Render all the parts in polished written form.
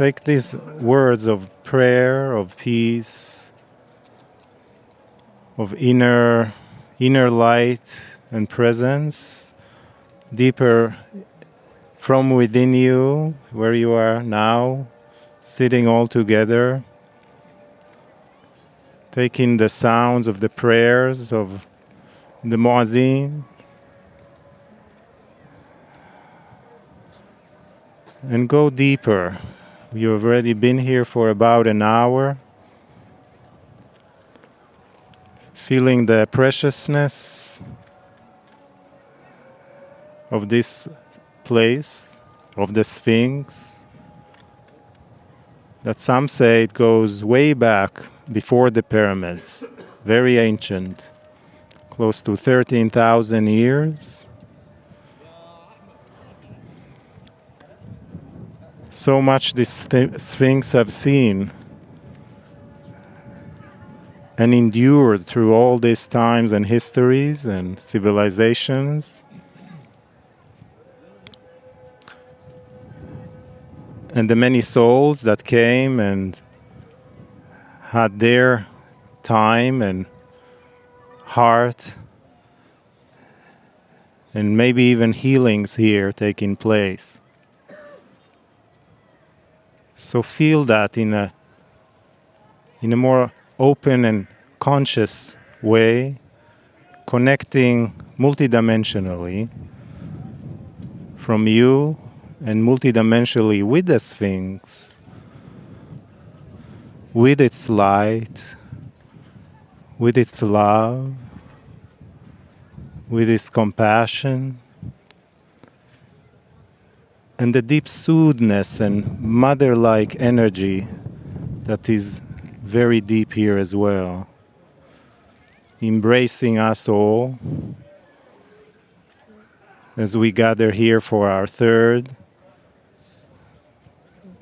take these words of prayer, of peace, of inner light and presence, deeper from within you, where you are now, sitting all together, taking the sounds of the prayers of the Muazzin, and go deeper. You've already been here for about an hour, feeling the preciousness of this place, of the Sphinx, that some say it goes way back before the pyramids, very ancient, close to 13,000 years. So much this Sphinx have seen and endured through all these times and histories and civilizations. And the many souls that came and had their time and heart and maybe even healings here taking place. So feel that in a more open and conscious way, connecting multidimensionally from you and multidimensionally with the Sphinx, with its light, with its love, with its compassion, and the deep soothness and mother-like energy that is very deep here as well, embracing us all as we gather here for our third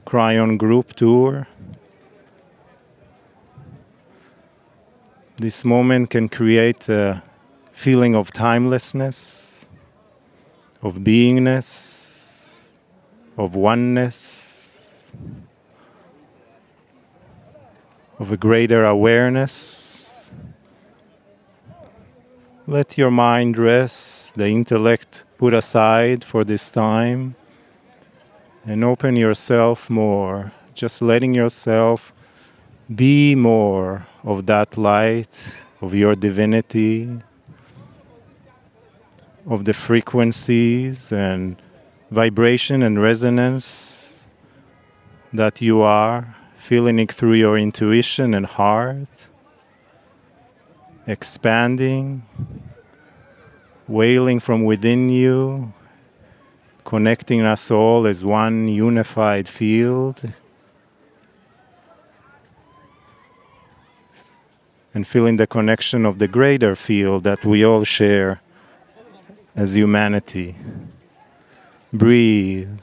Kryon group tour. This moment can create a feeling of timelessness, of beingness, of oneness, of a greater awareness. Let your mind rest, the intellect put aside for this time, and open yourself more, just letting yourself be more of that light, of your divinity, of the frequencies and vibration and resonance that you are, feeling it through your intuition and heart, expanding, wailing from within you, connecting us all as one unified field, and feeling the connection of the greater field that we all share as humanity. Breathe.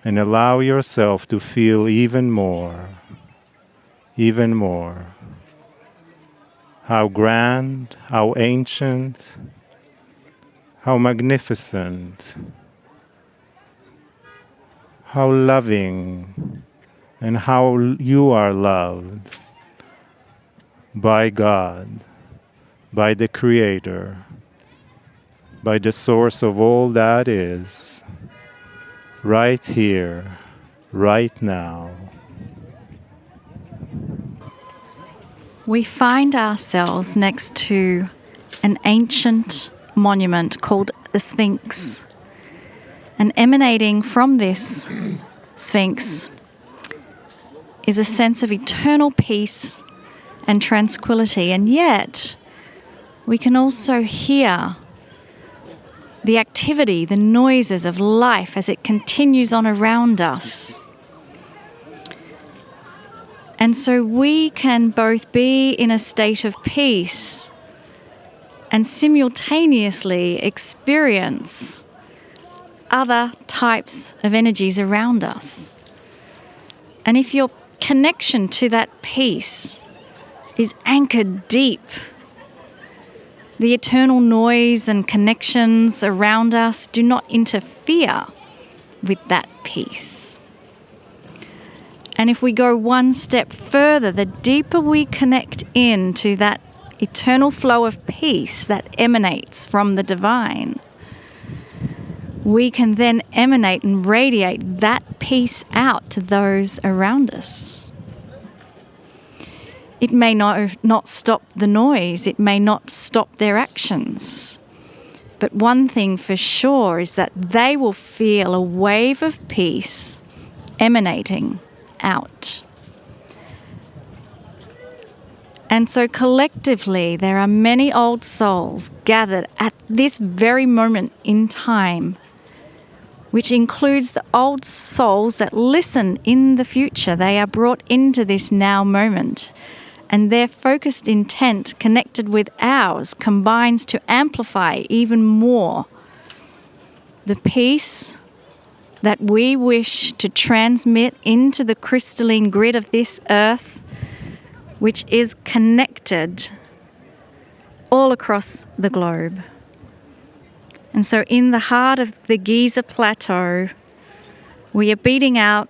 And allow yourself to feel even more, how grand, how ancient, how magnificent, how loving, and how you are loved by God, by the Creator, by the source of all that is, right here, right now. We find ourselves next to an ancient monument called the Sphinx. And emanating from this Sphinx is a sense of eternal peace and tranquility. And yet, we can also hear the activity, the noises of life as it continues on around us. And so we can both be in a state of peace and simultaneously experience other types of energies around us. And if your connection to that peace is anchored deep, the eternal noise and connections around us do not interfere with that peace. And if we go one step further, the deeper we connect into that eternal flow of peace that emanates from the divine, we can then emanate and radiate that peace out to those around us. It may not stop the noise, it may not stop their actions. But one thing for sure is that they will feel a wave of peace emanating out. And so collectively, there are many old souls gathered at this very moment in time, which includes the old souls that listen in the future. They are brought into this now moment, and their focused intent connected with ours combines to amplify even more the peace that we wish to transmit into the crystalline grid of this earth, which is connected all across the globe. And so in the heart of the Giza Plateau, we are beating out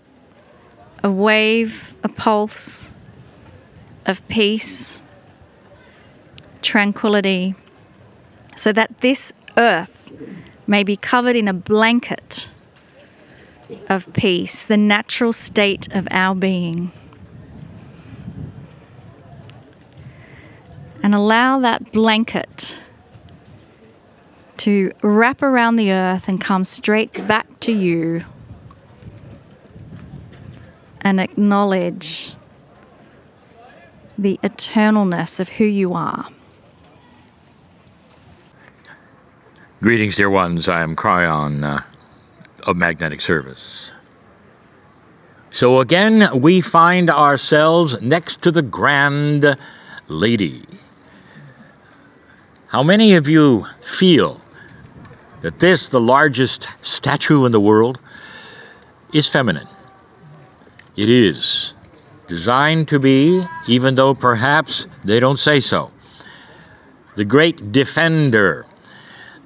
a wave, a pulse of peace, tranquility, so that this earth may be covered in a blanket of peace, the natural state of our being. And allow that blanket to wrap around the earth and come straight back to you, and acknowledge the eternalness of who you are. Greetings, dear ones. I am Kryon of Magnetic Service. So again, we find ourselves next to the Grand Lady. How many of you feel that this, the largest statue in the world, is feminine? It is designed to be, even though perhaps they don't say so. The great defender,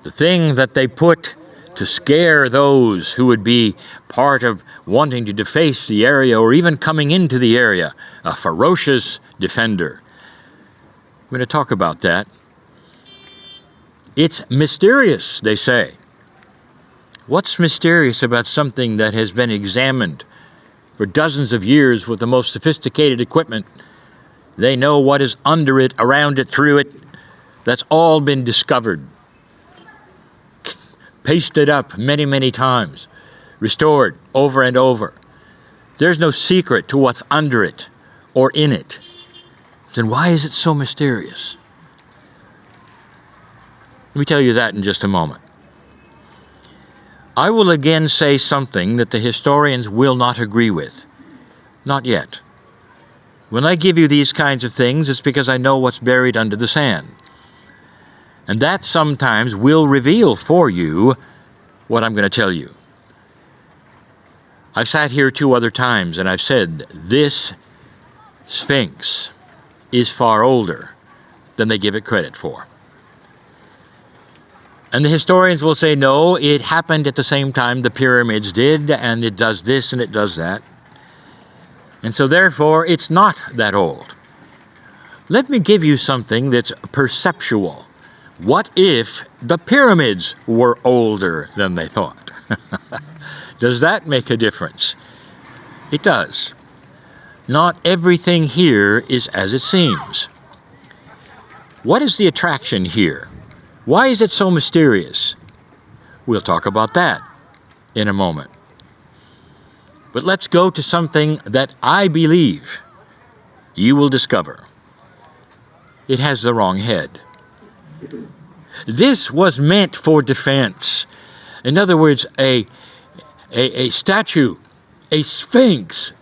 the thing that they put to scare those who would be part of wanting to deface the area or even coming into the area, a ferocious defender. We're going to talk about that. It's mysterious, they say. What's mysterious about something that has been examined for dozens of years with the most sophisticated equipment? They know what is under it, around it, through it. That's all been discovered. Pasted up many, many times. Restored over and over. There's no secret to what's under it or in it. Then why is it so mysterious? Let me tell you that in just a moment. I will again say something that the historians will not agree with. Not yet. When I give you these kinds of things, it's because I know what's buried under the sand. And that sometimes will reveal for you what I'm going to tell you. I've sat here 2 other times and I've said, this Sphinx is far older than they give it credit for. And the historians will say, no, it happened at the same time the pyramids did, and it does this and it does that. And so therefore, it's not that old. Let me give you something that's perceptual. What if the pyramids were older than they thought? Does that make a difference? It does. Not everything here is as it seems. What is the attraction here? Why is it so mysterious? We'll talk about that in a moment. But let's go to something that I believe you will discover. It has the wrong head. This was meant for defense. In other words, a statue, a sphinx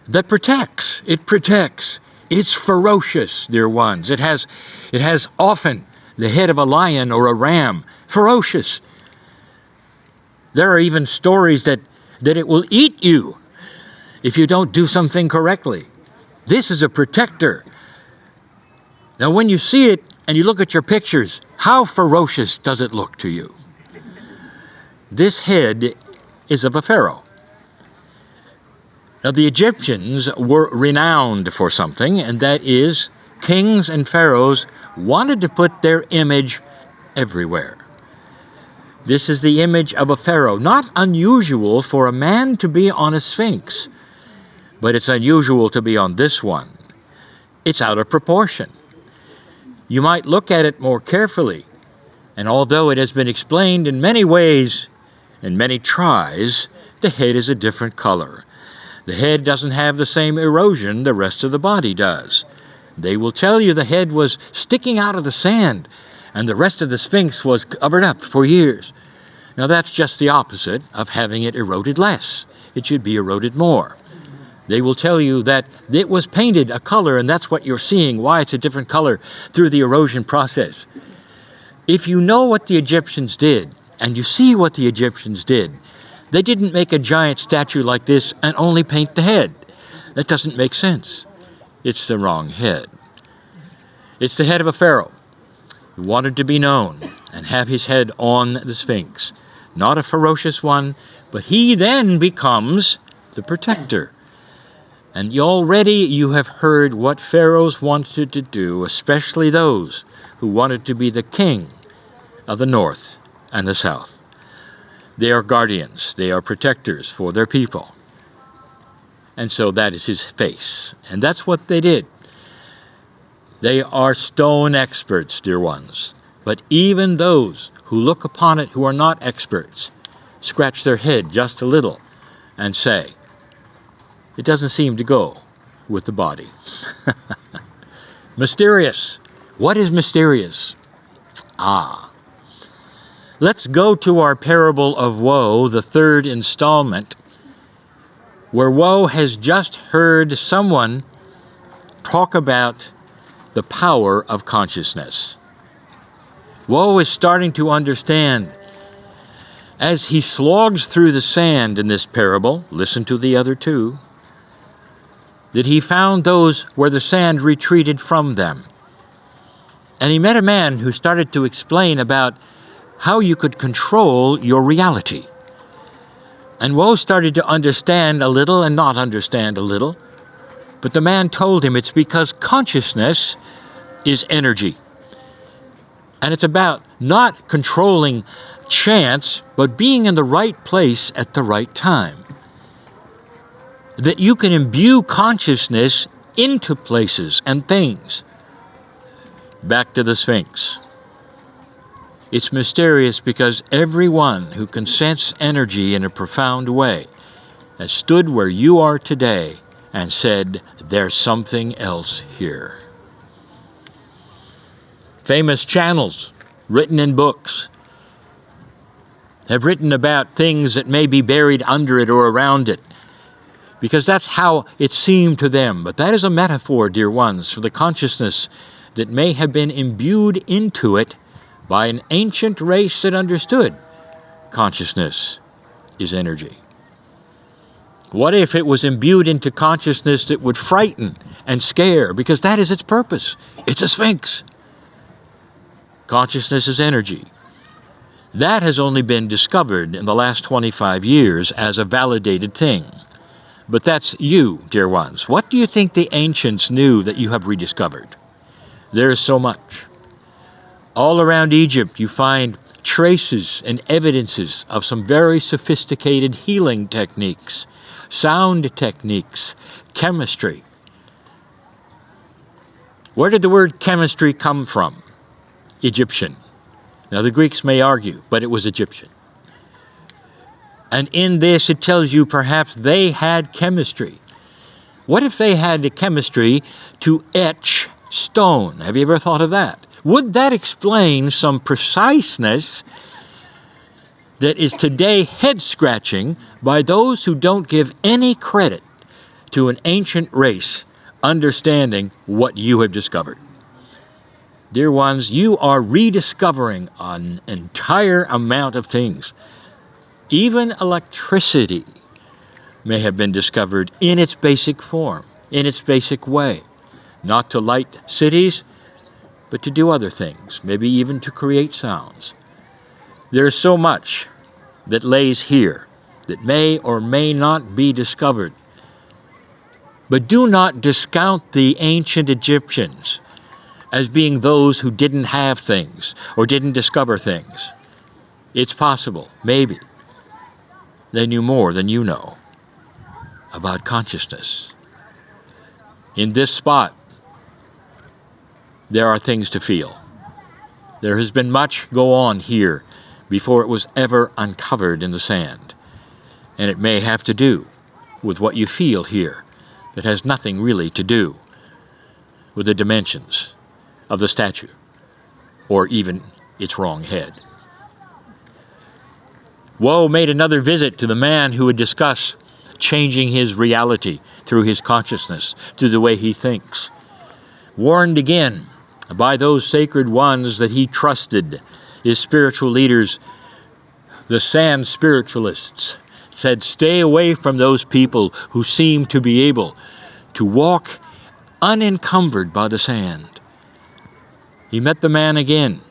that protects. It protects. It's ferocious, dear ones. It has often the head of a lion or a ram. Ferocious. There are even stories that it will eat you if you don't do something correctly. This is a protector. Now when you see it and you look at your pictures, how ferocious does it look to you? This head is of a pharaoh. Now, the Egyptians were renowned for something, and that is kings and pharaohs wanted to put their image everywhere. This is the image of a pharaoh. Not unusual for a man to be on a sphinx, but it's unusual to be on this one. It's out of proportion. You might look at it more carefully, and although it has been explained in many ways and many tries, the head is a different color. The head doesn't have the same erosion the rest of the body does. They will tell you the head was sticking out of the sand, and the rest of the Sphinx was covered up for years. Now that's just the opposite of having it eroded less. It should be eroded more. They will tell you that it was painted a color, and that's what you're seeing, why it's a different color through the erosion process. If you know what the Egyptians did, and you see what the Egyptians did, they didn't make a giant statue like this and only paint the head. That doesn't make sense. It's the wrong head. It's the head of a pharaoh who wanted to be known and have his head on the Sphinx. Not a ferocious one, but he then becomes the protector. And already you have heard what pharaohs wanted to do, especially those who wanted to be the king of the north and the south. They are guardians, they are protectors for their people. And so that is his face. And that's what they did. They are stone experts, dear ones. But even those who look upon it who are not experts scratch their head just a little and say, it doesn't seem to go with the body. Mysterious. What is mysterious? Let's go to our parable of woe, the third installment, where woe has just heard someone talk about the power of consciousness. Woe is starting to understand. As he slogs through the sand in this parable, listen to the other two, that he found those where the sand retreated from them. And he met a man who started to explain about how you could control your reality. And Woe started to understand a little and not understand a little. But the man told him it's because consciousness is energy. And it's about not controlling chance, but being in the right place at the right time. That you can imbue consciousness into places and things. Back to the Sphinx. It's mysterious because everyone who can sense energy in a profound way has stood where you are today and said, there's something else here. Famous channels written in books have written about things that may be buried under it or around it, because that's how it seemed to them. But that is a metaphor, dear ones, for the consciousness that may have been imbued into it by an ancient race that understood consciousness is energy. What if it was imbued into consciousness that would frighten and scare, because that is its purpose. It's a sphinx. Consciousness is energy. That has only been discovered in the last 25 years as a validated thing. But that's you, dear ones. What do you think the ancients knew that you have rediscovered? There is so much. All around Egypt you find traces and evidences of some very sophisticated healing techniques, sound techniques, chemistry. Where did the word chemistry come from? Egyptian. Now the Greeks may argue, but it was Egyptian. And in this it tells you perhaps they had chemistry. What if they had the chemistry to etch stone? Have you ever thought of that? Would that explain some preciseness that is today head-scratching by those who don't give any credit to an ancient race understanding what you have discovered? Dear ones, you are rediscovering an entire amount of things. Even electricity may have been discovered in its basic form, in its basic way. Not to light cities, but to do other things, maybe even to create sounds. There is so much that lays here that may or may not be discovered. But do not discount the ancient Egyptians as being those who didn't have things or didn't discover things. It's possible, maybe, they knew more than you know about consciousness. In this spot, there are things to feel. There has been much go on here before it was ever uncovered in the sand. And it may have to do with what you feel here that has nothing really to do with the dimensions of the statue or even its wrong head. Woe made another visit to the man who would discuss changing his reality through his consciousness, through the way he thinks. Warned again by those sacred ones that he trusted, his spiritual leaders, the sand spiritualists, said, stay away from those people who seem to be able to walk unencumbered by the sand. He met the man again,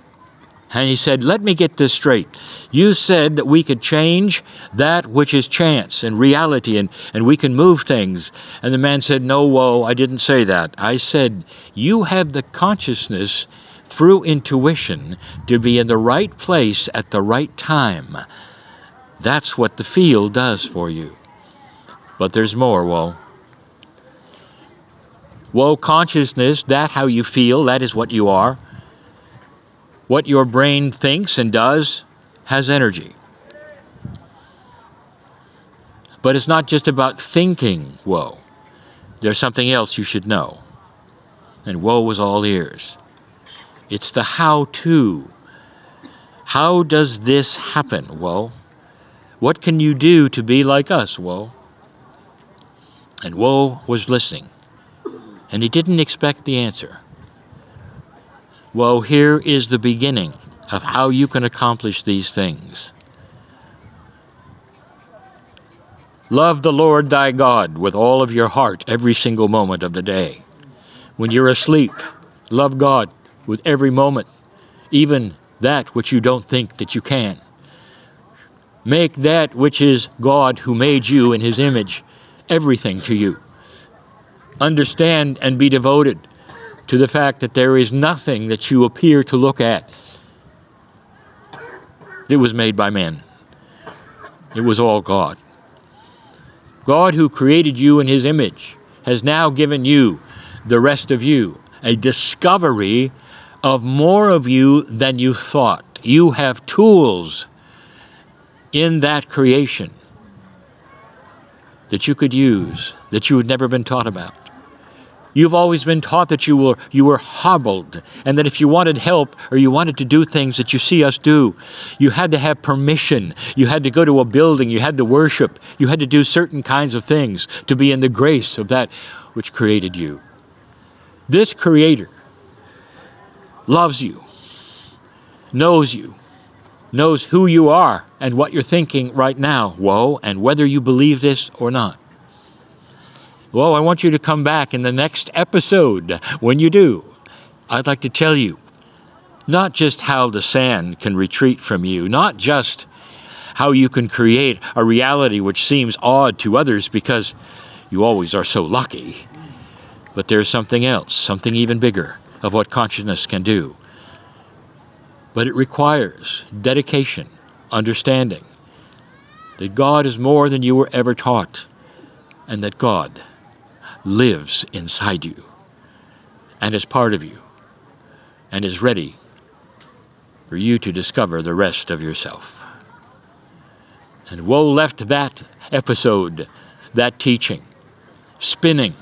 and he said, let me get this straight. You said that we could change that which is chance and reality, and we can move things. And the man said, no, Woe, I didn't say that. I said, you have the consciousness through intuition to be in the right place at the right time. That's what the field does for you. But there's more, Woe. Woe, consciousness, that how you feel, that is what you are. What your brain thinks and does has energy. But it's not just about thinking, Woe. There's something else you should know. And Woe was all ears. It's the how-to. How does this happen, Woe? What can you do to be like us, Woe? And Woe was listening, and he didn't expect the answer. Woe, here is the beginning of how you can accomplish these things. Love the Lord thy God with all of your heart every single moment of the day. When you're asleep, love God with every moment, even that which you don't think that you can. Make that which is God who made you in his image everything to you. Understand and be devoted to the fact that there is nothing that you appear to look at that was made by men. It was all God. God, who created you in his image, has now given you, the rest of you, a discovery of more of you than you thought. You have tools in that creation that you could use, that you had never been taught about. You've always been taught that you were hobbled, and that if you wanted help or you wanted to do things that you see us do, you had to have permission. You had to go to a building. You had to worship. You had to do certain kinds of things to be in the grace of that which created you. This Creator loves you, knows who you are and what you're thinking right now, Woe, and whether you believe this or not. Well, I want you to come back in the next episode. When you do, I'd like to tell you not just how the sand can retreat from you, not just how you can create a reality which seems odd to others because you always are so lucky, but there's something else, something even bigger of what consciousness can do. But it requires dedication, understanding that God is more than you were ever taught, and that God lives inside you and is part of you and is ready for you to discover the rest of yourself. And Woe left that episode, that teaching, spinning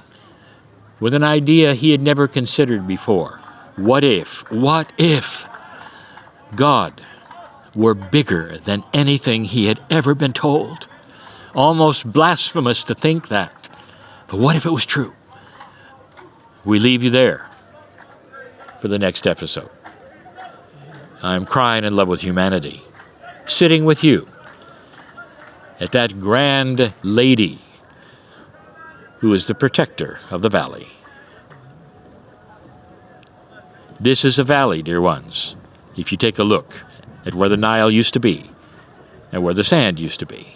with an idea he had never considered before. What if God were bigger than anything he had ever been told? Almost blasphemous to think that. But what if it was true? We leave you there for the next episode. I'm Kryon in love with humanity, sitting with you at that grand lady who is the protector of the valley. This is a valley, dear ones, if you take a look at where the Nile used to be and where the sand used to be.